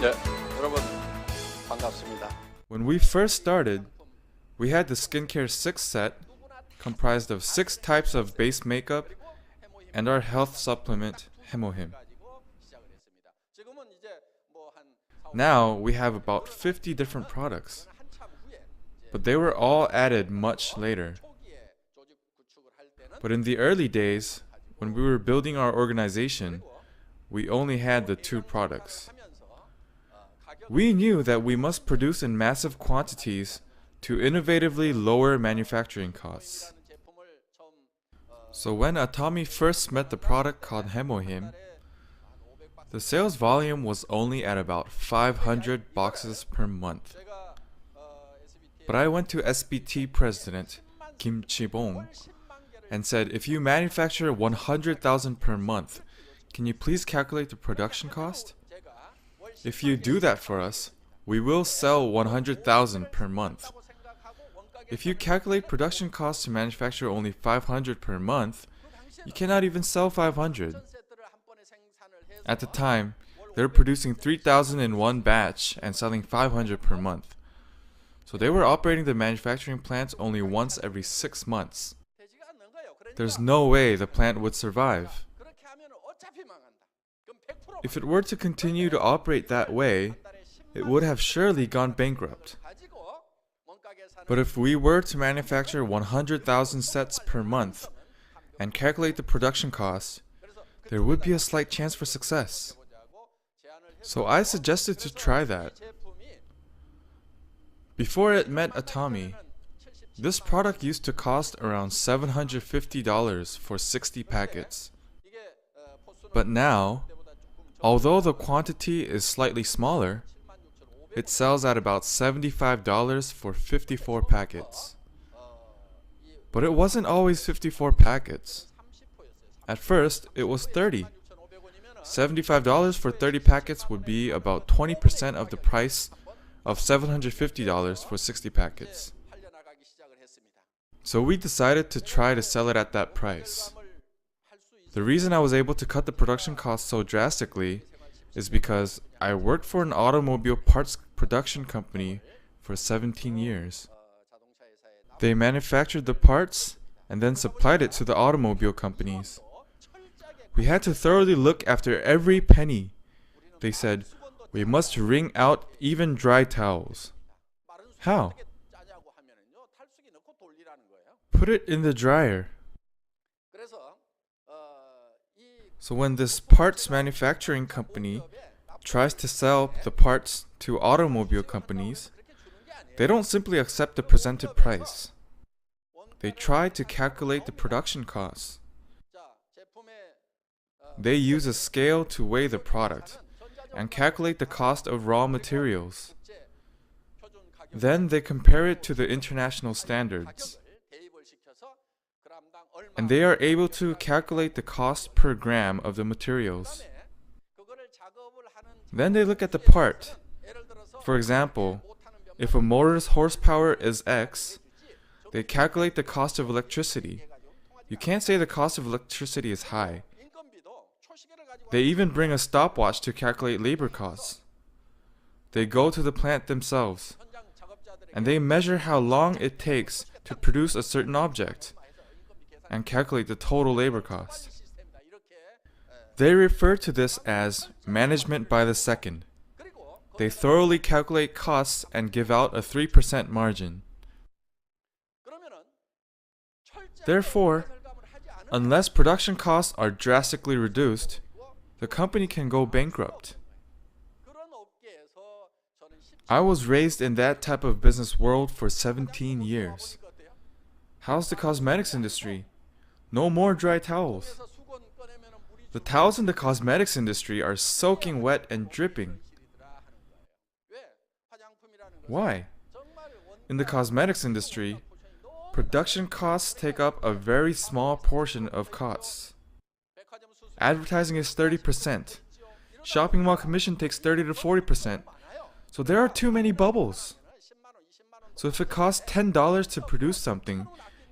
네, 여러분 반갑습니다. When we first started, we had the skincare 6 set comprised of 6 types of base makeup and our health supplement Hemohim. Now we have about 50 different products, but they were all added much later. But in the early days, when we were building our organization, we only had the 2 products. We knew that we must produce in massive quantities to innovatively lower manufacturing costs. So when Atomy first met the product called Hemohim, the sales volume was only at about 500 boxes per month. But I went to SBT president Kim Chi-bong and said, if you manufacture 100,000 per month, can you please calculate the production cost? If you do that for us, we will sell 100,000 per month. If you calculate production costs to manufacture only 500 per month, you cannot even sell 500. At the time, they were producing 3,000 in one batch and selling 500 per month. So they were operating the manufacturing plants only once every 6 months. There's no way the plant would survive. If it were to continue to operate that way, it would have surely gone bankrupt. But if we were to manufacture 100,000 sets per month and calculate the production costs, there would be a slight chance for success. So I suggested to try that. Before it met Atomy, this product used to cost around $750 for 60 packets. But now, although the quantity is slightly smaller, it sells at about $75 for 54 packets. But it wasn't always 54 packets. At first, it was 30. $75 for 30 packets would be about 20% of the price of $750 for 60 packets. So we decided to try to sell it at that price. The reason I was able to cut the production cost so drastically is because I worked for an automobile parts production company for 17 years. They manufactured the parts and then supplied it to the automobile companies. We had to thoroughly look after every penny. They said, we must wring out even dry towels. How? Put it in the dryer. So when this parts manufacturing company tries to sell the parts to automobile companies, they don't simply accept the presented price. They try to calculate the production costs. They use a scale to weigh the product and calculate the cost of raw materials. Then they compare it to the international standards. And they are able to calculate the cost per gram of the materials. Then they look at the part. For example, if a motor's horsepower is X, they calculate the cost of electricity. You can't say the cost of electricity is high. They even bring a stopwatch to calculate labor costs. They go to the plant themselves, and they measure how long it takes to produce a certain object, and calculate the total labor cost. They refer to this as management by the second. They thoroughly calculate costs and give out a 3% margin. Therefore, unless production costs are drastically reduced, the company can go bankrupt. I was raised in that type of business world for 17 years. How's the cosmetics industry? No more dry towels. The towels in the cosmetics industry are soaking wet and dripping. Why? In the cosmetics industry, production costs take up a very small portion of costs. Advertising is 30%. Shopping mall commission takes 30 to 40%. So there are too many bubbles. So if it costs $10 to produce something,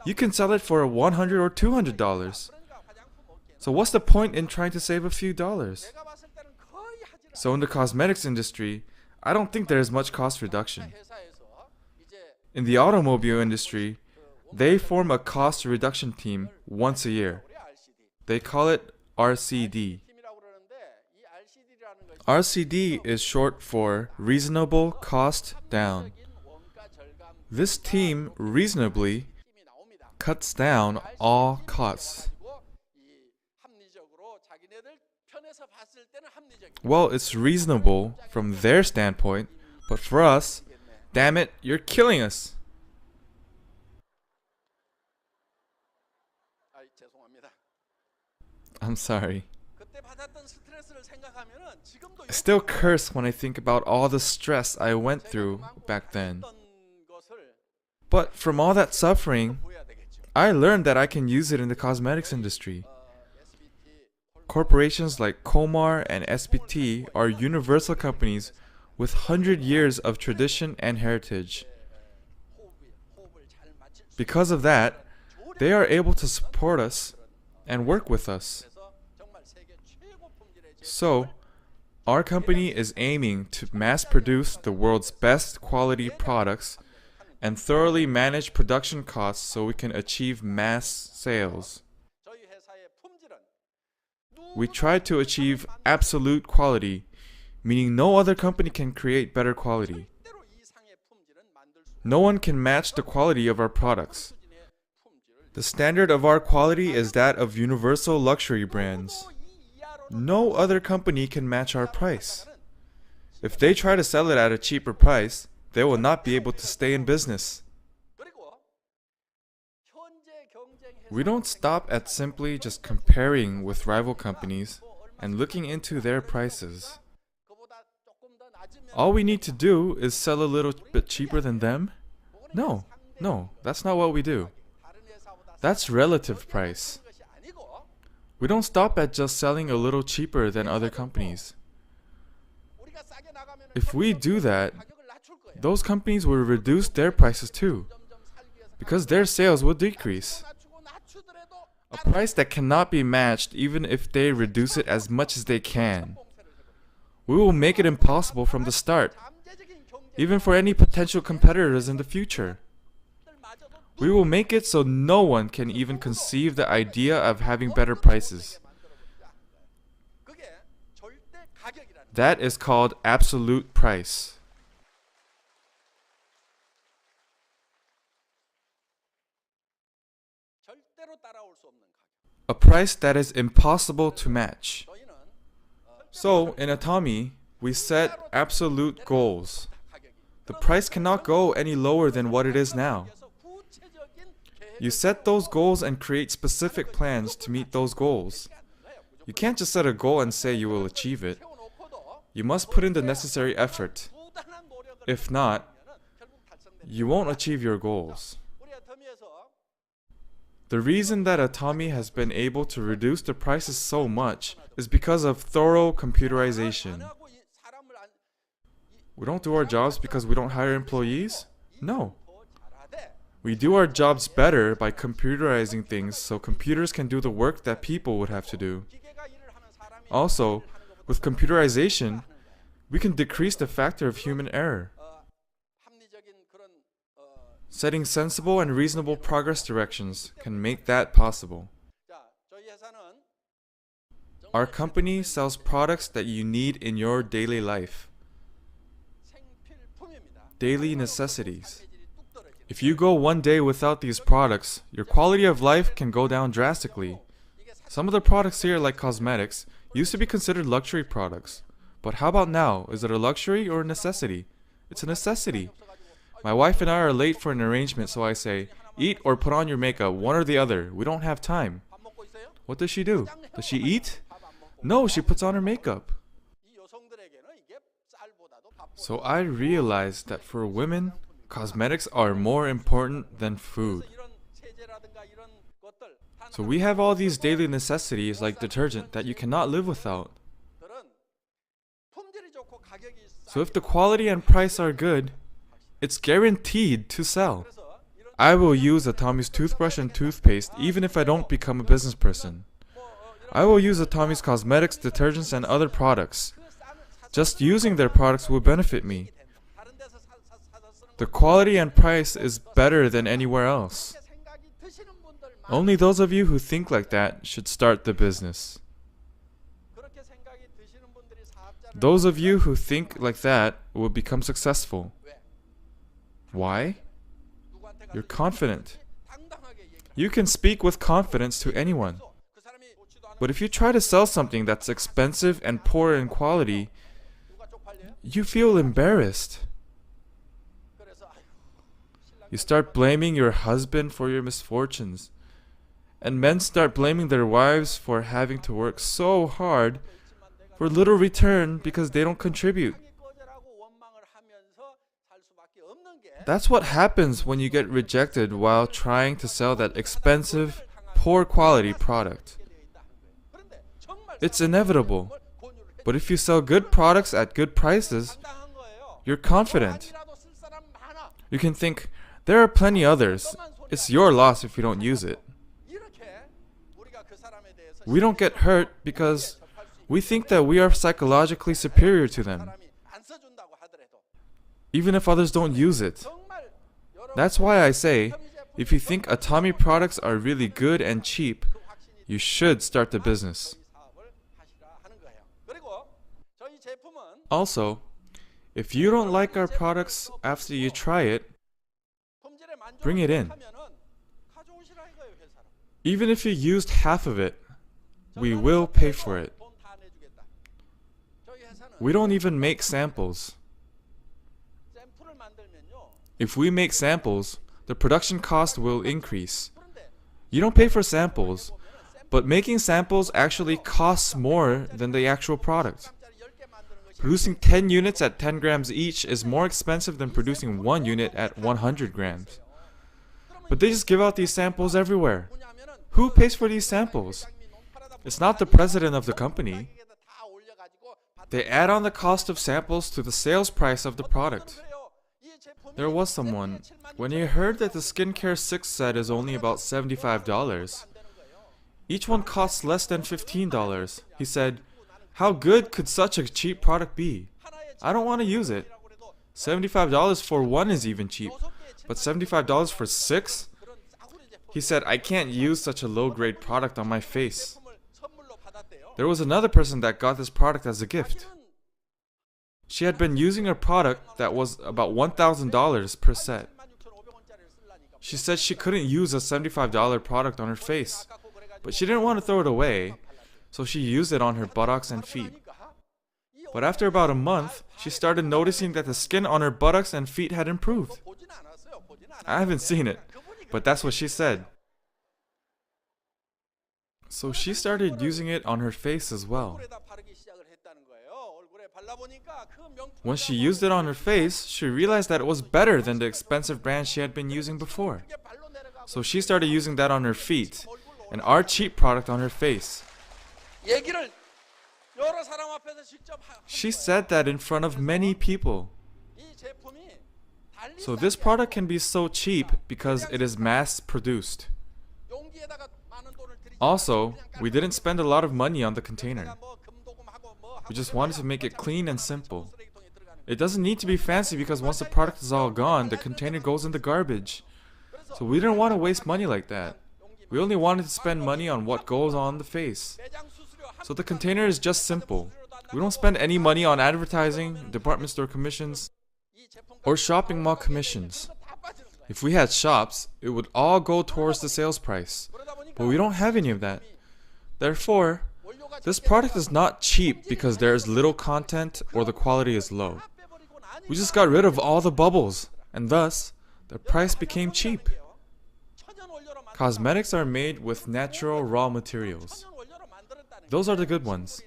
you can sell it for $100 or $200. So what's the point in trying to save a few dollars? So in the cosmetics industry, I don't think there is much cost reduction. In the automobile industry, they form a cost reduction team once a year. They call it RCD. RCD is short for Reasonable Cost Down. This team reasonably cuts down all costs. Well, it's reasonable from their standpoint, but for us, damn it, you're killing us. I'm sorry. I still curse when I think about all the stress I went through back then. But from all that suffering, I learned that I can use it in the cosmetics industry. Corporations like Komar and SBT are universal companies with 100 years of tradition and heritage. Because of that, they are able to support us and work with us. So, our company is aiming to mass produce the world's best quality products and thoroughly manage production costs so we can achieve mass sales. We try to achieve absolute quality, meaning no other company can create better quality. No one can match the quality of our products. The standard of our quality is that of universal luxury brands. No other company can match our price. If they try to sell it at a cheaper price, they will not be able to stay in business. We don't stop at simply just comparing with rival companies and looking into their prices. All we need to do is sell a little bit cheaper than them? No, that's not what we do. That's relative price. We don't stop at just selling a little cheaper than other companies. If we do that, those companies will reduce their prices too, because their sales will decrease. A price that cannot be matched even if they reduce it as much as they can. We will make it impossible from the start, even for any potential competitors in the future. We will make it so no one can even conceive the idea of having better prices. That is called absolute price. A price that is impossible to match. So, in Atomy, we set absolute goals. The price cannot go any lower than what it is now. You set those goals and create specific plans to meet those goals. You can't just set a goal and say you will achieve it. You must put in the necessary effort. If not, you won't achieve your goals. The reason that Atomy has been able to reduce the prices so much is because of thorough computerization. We don't do our jobs because we don't hire employees? No. We do our jobs better by computerizing things so computers can do the work that people would have to do. Also, with computerization, we can decrease the factor of human error. Setting sensible and reasonable progress directions can make that possible. Our company sells products that you need in your daily life. Daily necessities. If you go one day without these products, your quality of life can go down drastically. Some of the products here, like cosmetics, used to be considered luxury products. But how about now? Is it a luxury or a necessity? It's a necessity. My wife and I are late for an arrangement, so I say, eat or put on your makeup, one or the other. We don't have time. What does she do? Does she eat? No, she puts on her makeup. So I realized that for women, cosmetics are more important than food. So we have all these daily necessities like detergent that you cannot live without. So if the quality and price are good, it's guaranteed to sell. I will use Atomy's toothbrush and toothpaste even if I don't become a business person. I will use Atomy's cosmetics, detergents, and other products. Just using their products will benefit me. The quality and price is better than anywhere else. Only those of you who think like that should start the business. Those of you who think like that will become successful. Why? You're confident. You can speak with confidence to anyone. But if you try to sell something that's expensive and poor in quality, you feel embarrassed. You start blaming your husband for your misfortunes. And men start blaming their wives for having to work so hard for little return because they don't contribute. That's what happens when you get rejected while trying to sell that expensive, poor quality product. It's inevitable. But if you sell good products at good prices, you're confident. You can think, there are plenty others. It's your loss if you don't use it. We don't get hurt because we think that we are psychologically superior to them, even if others don't use it. That's why I say, if you think Atomy products are really good and cheap, you should start the business. Also, if you don't like our products after you try it, bring it in. Even if you used half of it, we will pay for it. We don't even make samples. If we make samples, the production cost will increase. You don't pay for samples, but making samples actually costs more than the actual product. Producing 10 units at 10 grams each is more expensive than producing 1 unit at 100 grams. But they just give out these samples everywhere. Who pays for these samples? It's not the president of the company. They add on the cost of samples to the sales price of the product. There was someone, when he heard that the skincare 6 set is only about $75, each one costs less than $15, he said, how good could such a cheap product be? I don't want to use it. $75 for one is even cheap, but $75 for 6? He said, I can't use such a low-grade product on my face. There was another person that got this product as a gift. She had been using a product that was about $1,000 per set. She said she couldn't use a $75 product on her face, but she didn't want to throw it away, so she used it on her buttocks and feet. But after about a month, she started noticing that the skin on her buttocks and feet had improved. I haven't seen it, but that's what she said. So she started using it on her face as well. When she used it on her face, she realized that it was better than the expensive brand she had been using before. So she started using that on her feet, and our cheap product on her face. She said that in front of many people. So this product can be so cheap because it is mass-produced. Also, we didn't spend a lot of money on the container. We just wanted to make it clean and simple. It doesn't need to be fancy because once the product is all gone, the container goes in the garbage. So we didn't want to waste money like that. We only wanted to spend money on what goes on the face. So the container is just simple. We don't spend any money on advertising, department store commissions, or shopping mall commissions. If we had shops, it would all go towards the sales price. But we don't have any of that. Therefore, this product is not cheap because there is little content or the quality is low. We just got rid of all the bubbles, and thus, the price became cheap. Cosmetics are made with natural raw materials. Those are the good ones.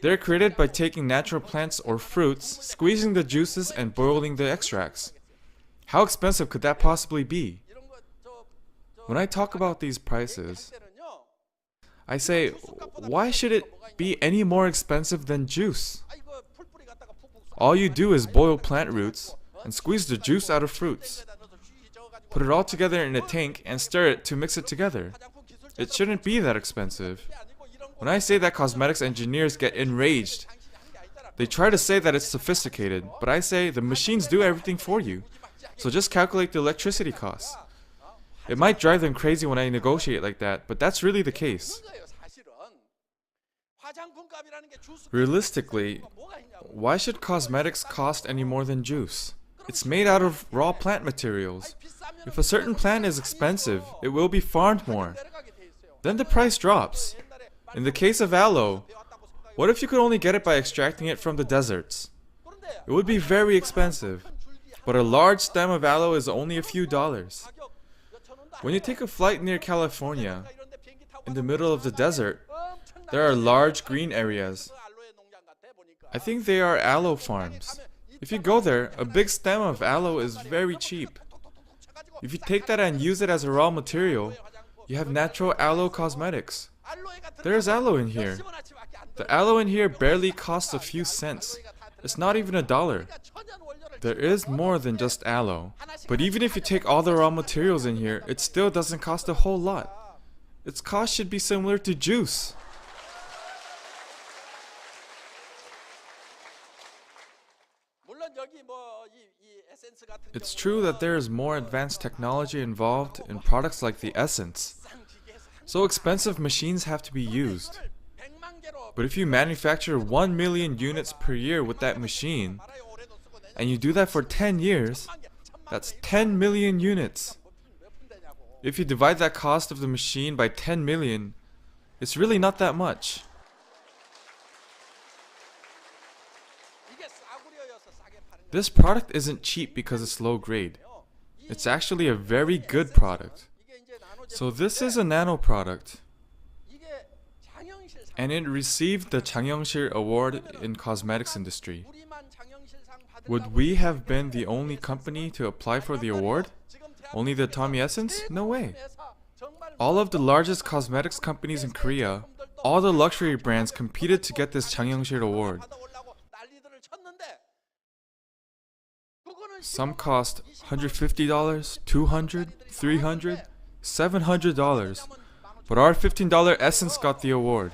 They're created by taking natural plants or fruits, squeezing the juices and boiling the extracts. How expensive could that possibly be? When I talk about these prices, I say, why should it be any more expensive than juice? All you do is boil plant roots and squeeze the juice out of fruits. Put it all together in a tank and stir it to mix it together. It shouldn't be that expensive. When I say that cosmetics engineers get enraged, They try to say that it's sophisticated, but I say the machines do everything for you. So just calculate the electricity costs. It might drive them crazy when I negotiate like that, but that's really the case. Realistically, why should cosmetics cost any more than juice? It's made out of raw plant materials. If a certain plant is expensive, it will be farmed more. Then the price drops. In the case of aloe, what if you could only get it by extracting it from the deserts? It would be very expensive, but a large stem of aloe is only a few dollars. When you take a flight near California, in the middle of the desert, there are large green areas. I think they are aloe farms. If you go there, a big stem of aloe is very cheap. If you take that and use it as a raw material, you have natural aloe cosmetics. There is aloe in here. The aloe in here barely costs a few cents. It's not even $1. There is more than just aloe. But even if you take all the raw materials in here, it still doesn't cost a whole lot. Its cost should be similar to juice. It's true that there is more advanced technology involved in products like the essence. So expensive machines have to be used. But if you manufacture 1 million units per year with that machine, and you do that for 10 years, that's 10 million units. If you divide that cost of the machine by 10 million, it's really not that much. This product isn't cheap because it's low grade. It's actually a very good product. So this is a nano product. And it received the 장영실 Award in cosmetics industry. Would we have been the only company to apply for the award? Only the Atomy Essence? No way. All of the largest cosmetics companies in Korea, all the luxury brands competed to get this 장영실 Award. Some cost $150, $200, $300, $700, but our $15 Essence got the award.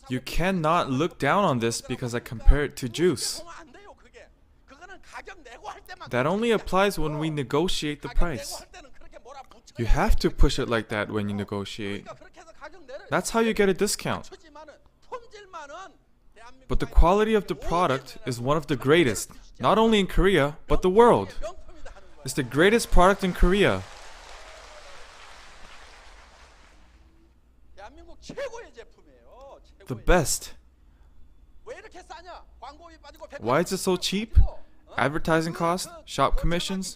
You cannot look down on this because I compare it to juice. That only applies when we negotiate the price. You have to push it like that when you negotiate. That's how you get a discount. But the quality of the product is one of the greatest, not only in Korea, but the world. It's the greatest product in Korea. The best. Why is it so cheap? Advertising costs, shop commissions.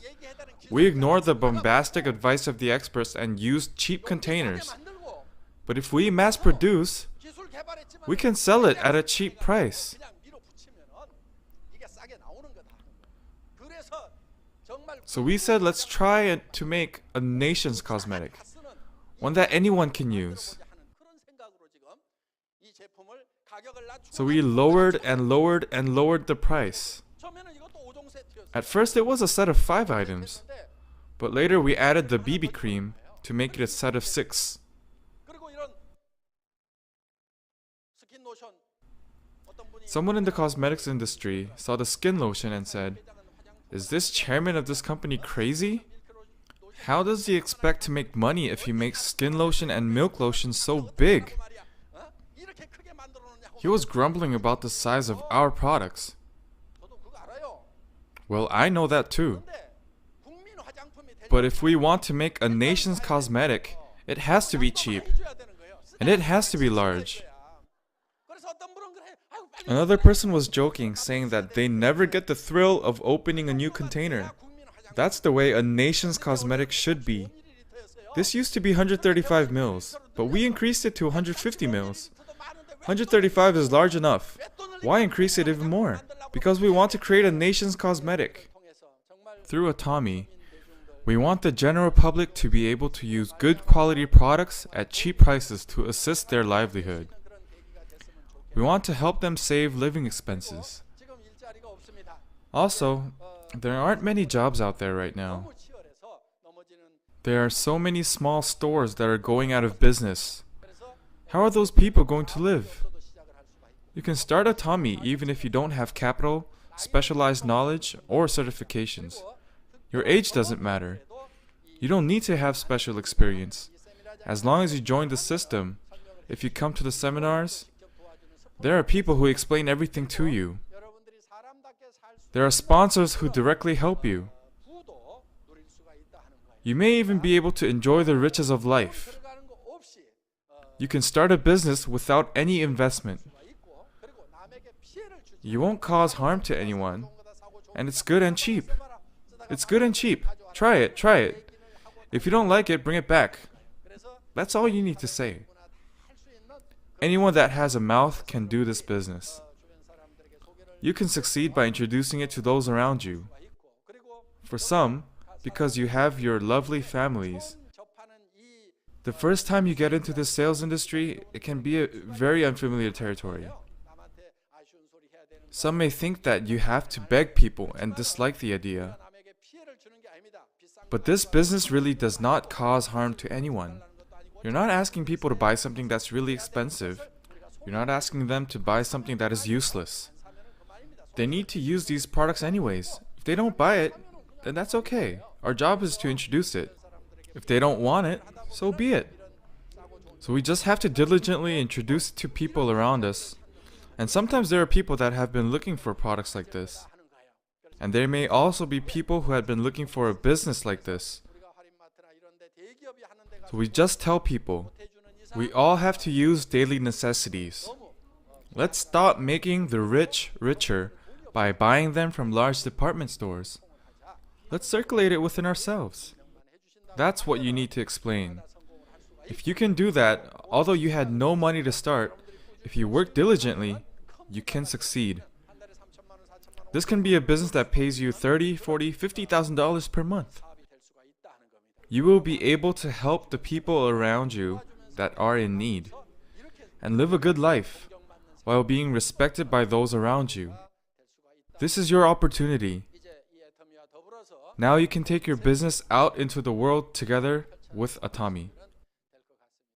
We ignore the bombastic advice of the experts and use cheap containers. But if we mass produce, we can sell it at a cheap price. So we said let's try to make a nation's cosmetic, one that anyone can use. So we lowered and lowered and lowered the price. At first it was a set of 5 items, but later we added the BB cream to make it a set of 6. Someone in the cosmetics industry saw the skin lotion and said, "Is this chairman of this company crazy? How does he expect to make money if he makes skin lotion and milk lotion so big?" He was grumbling about the size of our products. Well, I know that too. But if we want to make a nation's cosmetic, it has to be cheap. And it has to be large. Another person was joking, saying that they never get the thrill of opening a new container. That's the way a nation's cosmetic should be. This used to be 135 mils, but we increased it to 150 mils. 135 is large enough. Why increase it even more? Because we want to create a nation's cosmetic. Through Atomy, we want the general public to be able to use good quality products at cheap prices to assist their livelihood. We want to help them save living expenses. Also, there aren't many jobs out there right now. There are so many small stores that are going out of business. How are those people going to live? You can start Atomy even if you don't have capital, specialized knowledge, or certifications. Your age doesn't matter. You don't need to have special experience. As long as you join the system, if you come to the seminars, there are people who explain everything to you. There are sponsors who directly help you. You may even be able to enjoy the riches of life. You can start a business without any investment. You won't cause harm to anyone, and it's good and cheap. It's good and cheap. Try it, try it. If you don't like it, bring it back. That's all you need to say. Anyone that has a mouth can do this business. You can succeed by introducing it to those around you. For some, because you have your lovely families, the first time you get into the sales industry, it can be a very unfamiliar territory. Some may think that you have to beg people and dislike the idea. But this business really does not cause harm to anyone. You're not asking people to buy something that's really expensive. You're not asking them to buy something that is useless. They need to use these products anyways. If they don't buy it, then that's okay. Our job is to introduce it. If they don't want it, so be it. So we just have to diligently introduce it to people around us. And sometimes there are people that have been looking for products like this. And there may also be people who had been looking for a business like this. So we just tell people, we all have to use daily necessities. Let's stop making the rich richer by buying them from large department stores. Let's circulate it within ourselves. That's what you need to explain. If you can do that, although you had no money to start, if you work diligently, you can succeed. This can be a business that pays you $30,000, $40,000, $50,000 per month. You will be able to help the people around you that are in need and live a good life while being respected by those around you. This is your opportunity. Now you can take your business out into the world together with Atomy.